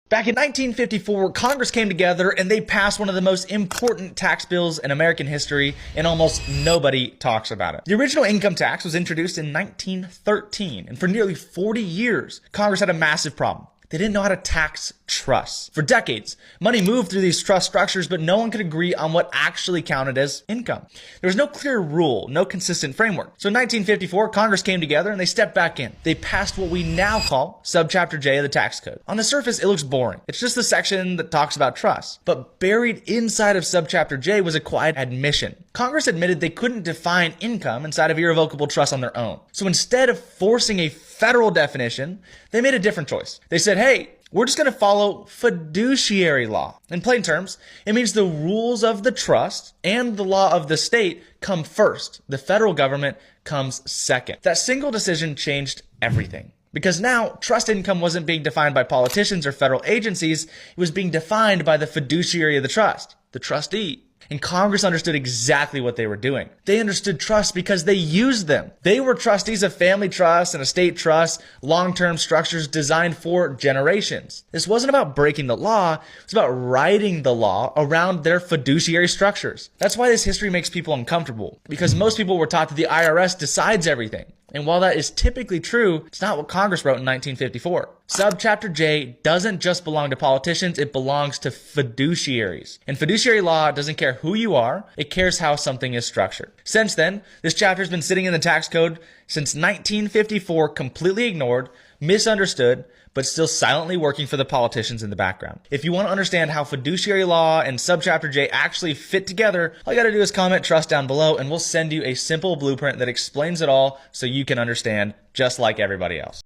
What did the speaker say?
Back in 1954, Congress came together and they passed one of the most important tax bills in American history, and almost nobody talks about it. The original income tax was introduced in 1913, and for nearly 40 years, Congress had a massive problem. They didn't know how to tax trusts. For decades, money moved through these trust structures, but no one could agree on what actually counted as income. There was no clear rule, no consistent framework. So in 1954, Congress came together and they stepped back in. They passed what we now call Subchapter J of the tax code. On the surface, it looks boring. It's just the section that talks about trusts. But buried inside of Subchapter J was a quiet admission. Congress admitted they couldn't define income inside of irrevocable trust on their own. So instead of forcing a federal definition, they made a different choice. They said, hey, we're just going to follow fiduciary law. In plain terms, it means the rules of the trust and the law of the state come first. The federal government comes second. That single decision changed everything. Because now, trust income wasn't being defined by politicians or federal agencies. It was being defined by the fiduciary of the trust, the trustee. And Congress understood exactly what they were doing. They understood trusts because they used them. They were trustees of family trusts and estate trusts, long-term structures designed for generations. This wasn't about breaking the law. It was about writing the law around their fiduciary structures. That's why this history makes people uncomfortable, because most people were taught that the IRS decides everything. And while that is typically true, it's not what Congress wrote in 1954. Subchapter J doesn't just belong to politicians, it belongs to fiduciaries. And fiduciary law doesn't care who you are, it cares how something is structured. Since then, this chapter has been sitting in the tax code since 1954, completely ignored, misunderstood, but still silently working for the politicians in the background. If you want to understand how fiduciary law and Subchapter J actually fit together, all you got to do is comment trust down below and we'll send you a simple blueprint that explains it all so you can understand just like everybody else.